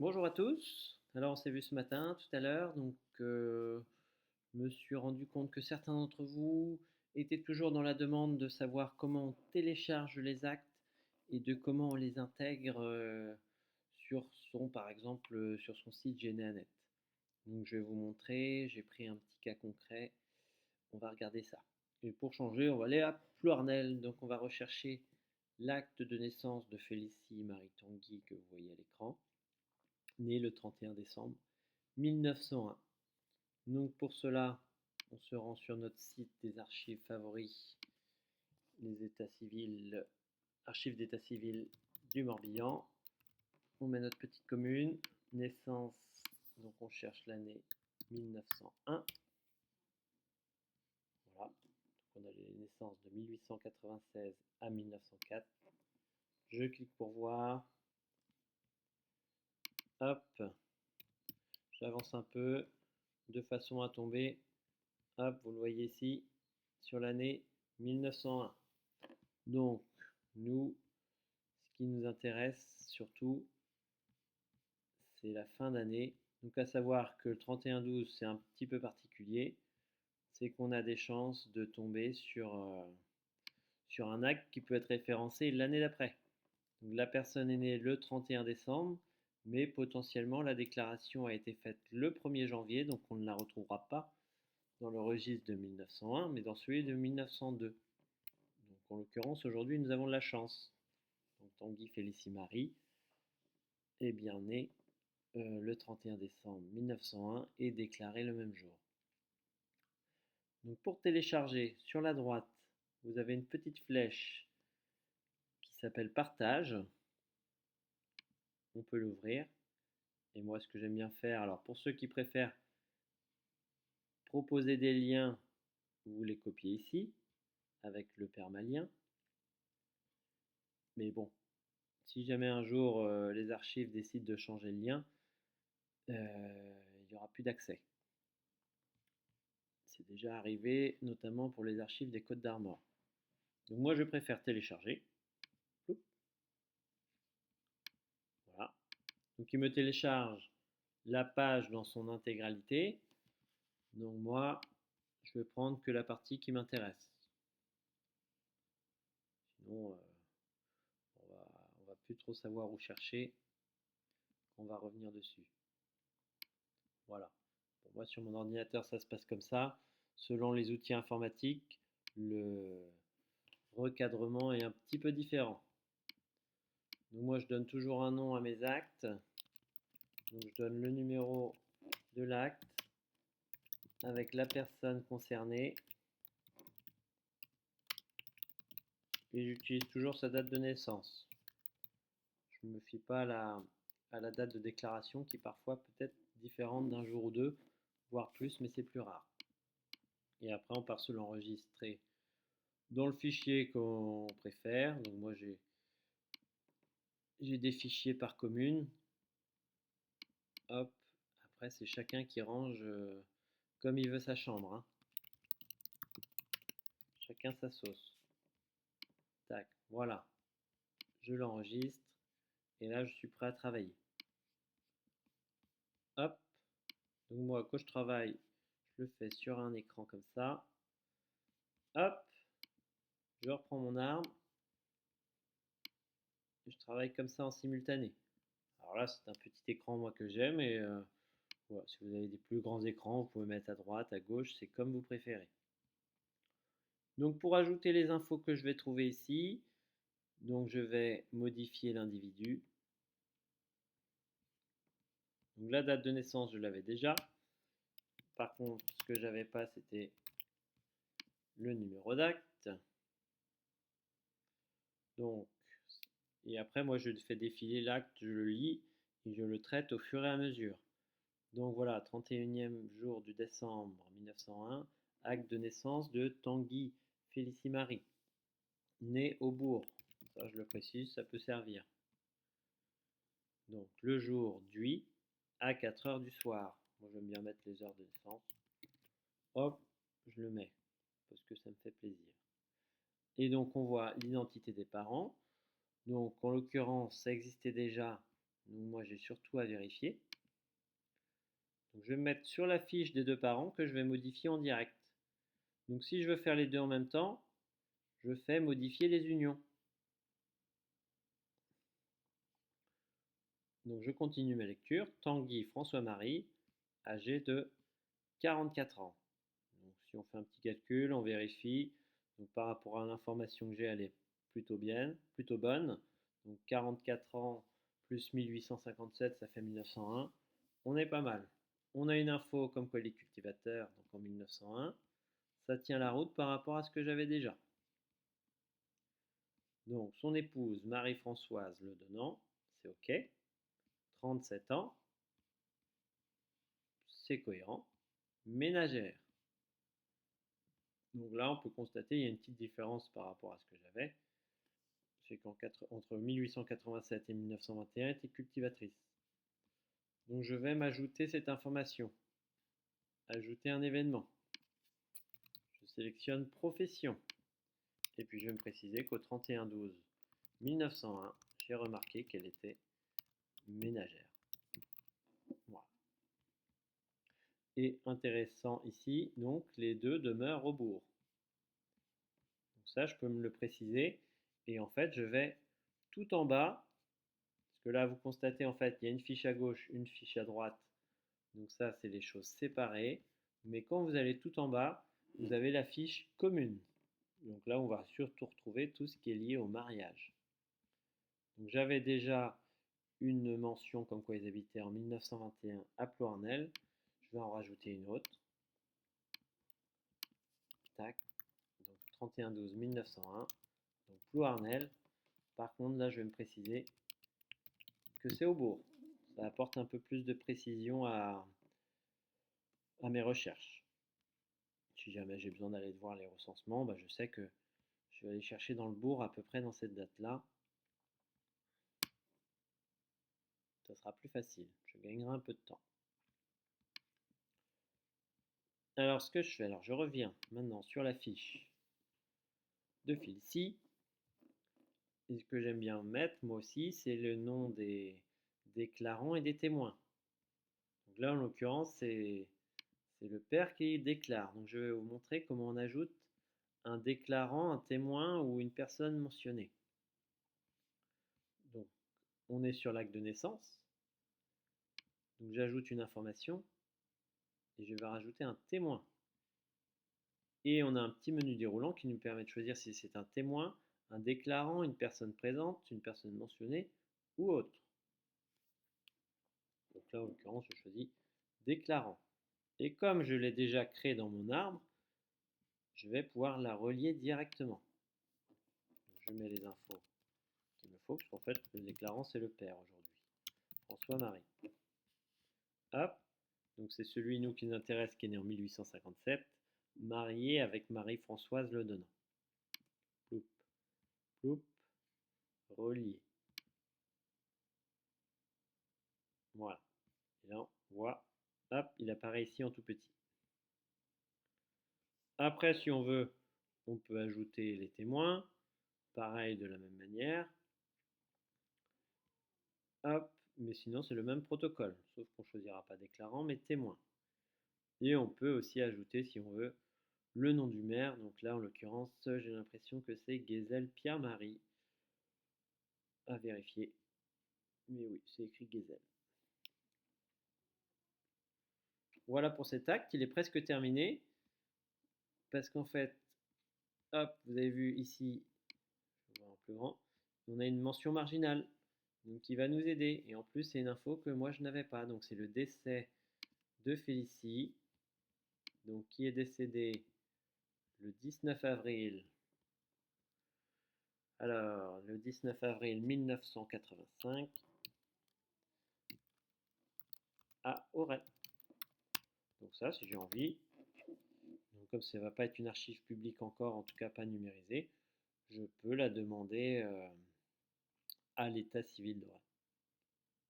Bonjour à tous. Alors on s'est vu ce matin, tout à l'heure, je me suis rendu compte que certains d'entre vous étaient toujours dans la demande de savoir comment on télécharge les actes et de comment on les intègre sur par exemple, sur son site Généanet. Donc je vais vous montrer, j'ai pris un petit cas concret, on va regarder ça. Et pour changer, on va aller à Plournel, donc on va rechercher l'acte de naissance de Félicie Marie Tanguy que vous voyez à l'écran, né le 31 décembre 1901. Donc pour cela, on se rend sur notre site des archives favoris, les états civils, archives d'état civil du Morbihan. On met notre petite commune, naissance, donc on cherche l'année 1901. Voilà, donc on a les naissances de 1896 à 1904. Je clique pour voir. Hop, j'avance un peu de façon à tomber. Hop, vous le voyez ici, sur l'année 1901. Donc, nous, ce qui nous intéresse surtout, c'est la fin d'année. Donc, à savoir que le 31-12, c'est un petit peu particulier. C'est qu'on a des chances de tomber sur un acte qui peut être référencé l'année d'après. Donc, la personne est née le 31 décembre, mais potentiellement la déclaration a été faite le 1er janvier, donc on ne la retrouvera pas dans le registre de 1901, mais dans celui de 1902. Donc, en l'occurrence, aujourd'hui, nous avons de la chance. Donc, Tanguy Félicie Marie est bien né le 31 décembre 1901 et déclaré le même jour. Donc, pour télécharger, sur la droite, vous avez une petite flèche qui s'appelle Partage. On peut l'ouvrir. Et moi, ce que j'aime bien faire, alors pour ceux qui préfèrent proposer des liens, vous les copiez ici avec le permalien. Mais bon, si jamais un jour les archives décident de changer le lien, il n'y aura plus d'accès. C'est déjà arrivé, notamment pour les archives des Côtes d'Armor. Donc moi, je préfère télécharger. Voilà. Donc il me télécharge la page dans son intégralité. Donc moi, je vais prendre que la partie qui m'intéresse. Sinon, on va plus trop savoir où chercher. On va revenir dessus. Voilà. Pour moi, sur mon ordinateur, ça se passe comme ça. Selon les outils informatiques, le recadrement est un petit peu différent. Donc moi, je donne toujours un nom à mes actes. Donc je donne le numéro de l'acte avec la personne concernée et j'utilise toujours sa date de naissance. Je ne me fie pas à la date de déclaration qui parfois peut être différente d'un jour ou deux, voire plus, mais c'est plus rare. Et après, on part se l'enregistrer dans le fichier qu'on préfère. Donc moi, j'ai des fichiers par commune. Hop, après, c'est chacun qui range comme il veut sa chambre. Hein. Chacun sa sauce. Tac, voilà. Je l'enregistre. Et là, je suis prêt à travailler. Hop. Donc moi, quand je travaille, je le fais sur un écran comme ça. Hop. Je reprends mon arme. Et je travaille comme ça en simultané. Alors là, c'est un petit écran, moi, que j'aime. Et voilà, si vous avez des plus grands écrans, vous pouvez mettre à droite, à gauche. C'est comme vous préférez. Donc pour ajouter les infos que je vais trouver ici, donc je vais modifier l'individu. Donc la date de naissance, je l'avais déjà. Par contre, ce que j'avais pas, c'était le numéro d'acte. Donc, et après, moi, je fais défiler l'acte, je le lis et je le traite au fur et à mesure. Donc voilà, 31e jour du décembre 1901, acte de naissance de Tanguy Félicie Marie, né au bourg. Ça, je le précise, ça peut servir. Donc le jour d'huit à 4 heures du soir. Moi, j'aime bien mettre les heures de naissance. Hop, je le mets parce que ça me fait plaisir. Et donc on voit l'identité des parents. Donc en l'occurrence, ça existait déjà, Donc moi, j'ai surtout à vérifier. Donc je vais me mettre sur la fiche des deux parents que je vais modifier en direct. Donc si je veux faire les deux en même temps, je fais modifier les unions. Donc je continue ma lecture. Tanguy François-Marie, âgé de 44 ans. Donc si on fait un petit calcul, on vérifie. Donc par rapport à l'information que j'ai, elle est plutôt bonne. Donc 44 ans plus 1857, ça fait 1901. On est pas mal. On a une info comme quoi il est cultivateur, donc en 1901. Ça tient la route par rapport à ce que j'avais déjà. Donc son épouse Marie-Françoise Le Donnant, c'est OK. 37 ans, c'est cohérent. Ménagère. Donc là, on peut constater qu'il y a une petite différence par rapport à ce que j'avais. C'est qu'entre 1887 et 1921, elle était cultivatrice. Donc je vais m'ajouter cette information. Ajouter un événement. Je sélectionne profession. Et puis je vais me préciser qu'au 31/12/1901, j'ai remarqué qu'elle était ménagère. Voilà. Et intéressant ici, donc les deux demeurent au bourg. Donc ça, je peux me le préciser. Et en fait, je vais tout en bas, parce que là, vous constatez, en fait, il y a une fiche à gauche, une fiche à droite. Donc ça, c'est les choses séparées. Mais quand vous allez tout en bas, vous avez la fiche commune. Donc là, on va surtout retrouver tout ce qui est lié au mariage. Donc j'avais déjà une mention comme quoi ils habitaient en 1921 à Ploarnel. Je vais en rajouter une autre. Tac. Donc 31/12/1901. Donc Ploarnel. Par contre, là, je vais me préciser que c'est au bourg. Ça apporte un peu plus de précision à mes recherches. Si jamais j'ai besoin d'aller voir les recensements, je sais que je vais aller chercher dans le bourg à peu près dans cette date-là. Ça sera plus facile. Je gagnerai un peu de temps. Alors, ce que je fais, je reviens maintenant sur la fiche de Filci. Et ce que j'aime bien mettre, moi aussi, c'est le nom des déclarants et des témoins. Donc là, en l'occurrence, c'est le père qui déclare. Donc je vais vous montrer comment on ajoute un déclarant, un témoin ou une personne mentionnée. Donc, on est sur l'acte de naissance. Donc j'ajoute une information et je vais rajouter un témoin. Et on a un petit menu déroulant qui nous permet de choisir si c'est un témoin, un déclarant, une personne présente, une personne mentionnée ou autre. Donc là, en l'occurrence, je choisis déclarant. Et comme je l'ai déjà créé dans mon arbre, je vais pouvoir la relier directement. Donc je mets les infos qu'il me faut, parce qu'en fait, le déclarant, c'est le père aujourd'hui. François-Marie. Hop. Donc c'est celui, nous, qui nous intéresse, qui est né en 1857, marié avec Marie-Françoise Le Donnant. Ploup, ploup, relié. Voilà. Et là, on voit, hop, il apparaît ici en tout petit. Après, si on veut, on peut ajouter les témoins. Pareil, de la même manière. Hop, mais sinon, c'est le même protocole. Sauf qu'on ne choisira pas déclarant, mais témoin. Et on peut aussi ajouter, si on veut, le nom du maire. Donc là, en l'occurrence, j'ai l'impression que c'est Guézel Pierre-Marie. À vérifier. Mais oui, c'est écrit Guézel. Voilà pour cet acte, il est presque terminé. Parce qu'en fait, hop, vous avez vu ici, je vais voir en plus grand, on a une mention marginale, donc qui va nous aider. Et en plus, c'est une info que moi je n'avais pas. Donc c'est le décès de Félicie, donc qui est décédé le 19 avril. Alors, le 19 avril 1985 à Auray. Donc ça, si j'ai envie, donc comme ça ne va pas être une archive publique encore, en tout cas pas numérisée, je peux la demander à l'état civil d'Auray.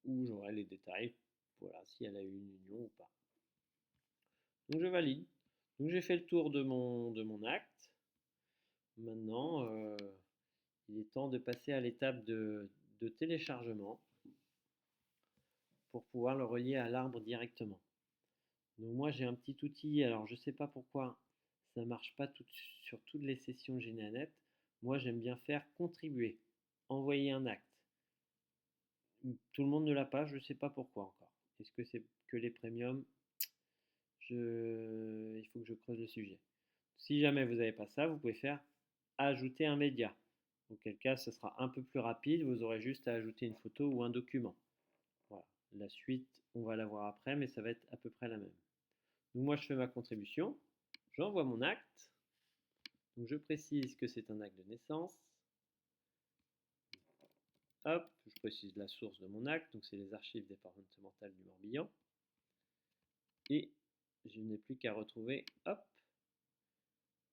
Où j'aurai les détails, voilà, si elle a eu une union ou pas. Donc je valide. Donc j'ai fait le tour de mon acte. Maintenant, il est temps de passer à l'étape de téléchargement. pour pouvoir le relier à l'arbre directement. Donc moi j'ai un petit outil, alors je ne sais pas pourquoi ça ne marche pas sur toutes les sessions GénéAnet. Moi j'aime bien faire contribuer, envoyer un acte. Tout le monde ne l'a pas, je ne sais pas pourquoi encore. Est-ce que c'est que les premiums? Il faut que je creuse le sujet. Si jamais vous n'avez pas ça, vous pouvez faire ajouter un média. Auquel cas, ce sera un peu plus rapide. Vous aurez juste à ajouter une photo ou un document. Voilà. La suite, on va la voir après, mais ça va être à peu près la même. Donc moi, je fais ma contribution. J'envoie mon acte. Donc je précise que c'est un acte de naissance. Hop, je précise la source de mon acte. Donc c'est les archives départementales du Morbihan. Et je n'ai plus qu'à retrouver, hop,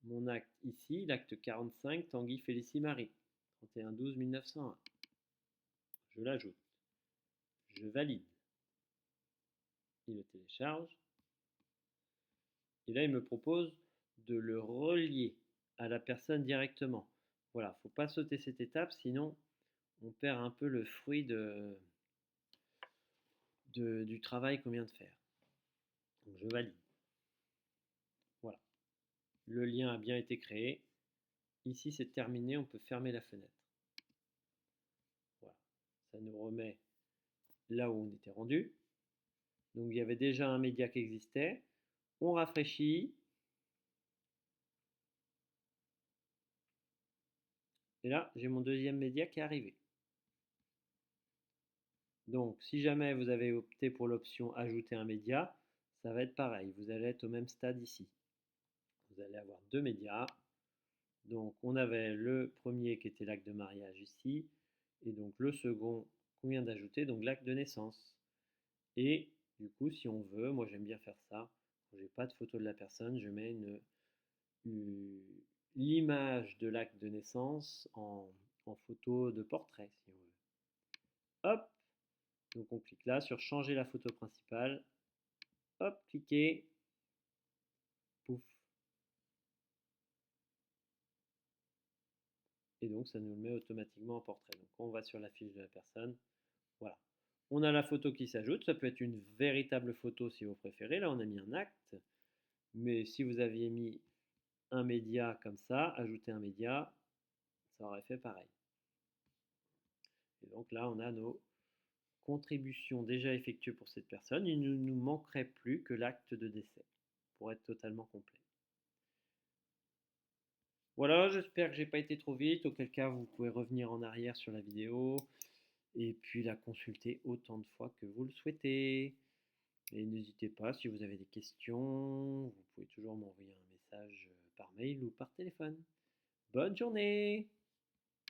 mon acte ici, l'acte 45, Tanguy Félicie Marie, 31/12/1901. Je l'ajoute. Je valide. Il le télécharge. Et là, il me propose de le relier à la personne directement. Voilà, il ne faut pas sauter cette étape, sinon on perd un peu le fruit du travail qu'on vient de faire. Donc je valide. Voilà. Le lien a bien été créé. Ici, c'est terminé, on peut fermer la fenêtre. Voilà. Ça nous remet là où on était rendu. Donc il y avait déjà un média qui existait. On rafraîchit. Et là, j'ai mon deuxième média qui est arrivé. Donc, si jamais vous avez opté pour l'option ajouter un média, ça va être pareil. Vous allez être au même stade ici. Vous allez avoir deux médias. Donc, on avait le premier qui était l'acte de mariage ici. Et donc, le second qu'on vient d'ajouter, donc l'acte de naissance. Et du coup, si on veut, moi j'aime bien faire ça. Quand je n'ai pas de photo de la personne, je mets l'image de l'acte de naissance en photo de portrait, si on veut. Hop, donc on clique là sur changer la photo principale. Hop, cliquez. Pouf. Et donc ça nous le met automatiquement en portrait. Donc on va sur la fiche de la personne. Voilà. On a la photo qui s'ajoute. Ça peut être une véritable photo si vous préférez. Là on a mis un acte. Mais si vous aviez mis un média comme ça, ajouter un média, ça aurait fait pareil. Et donc là on a nos contributions déjà effectuées pour cette personne. Il ne nous manquerait plus que l'acte de décès pour être totalement complet. Voilà, j'espère que j'ai pas été trop vite, auquel cas vous pouvez revenir en arrière sur la vidéo et puis la consulter autant de fois que vous le souhaitez. Et n'hésitez pas, si vous avez des questions, vous pouvez toujours m'envoyer un message par mail ou par téléphone. Bonne journée!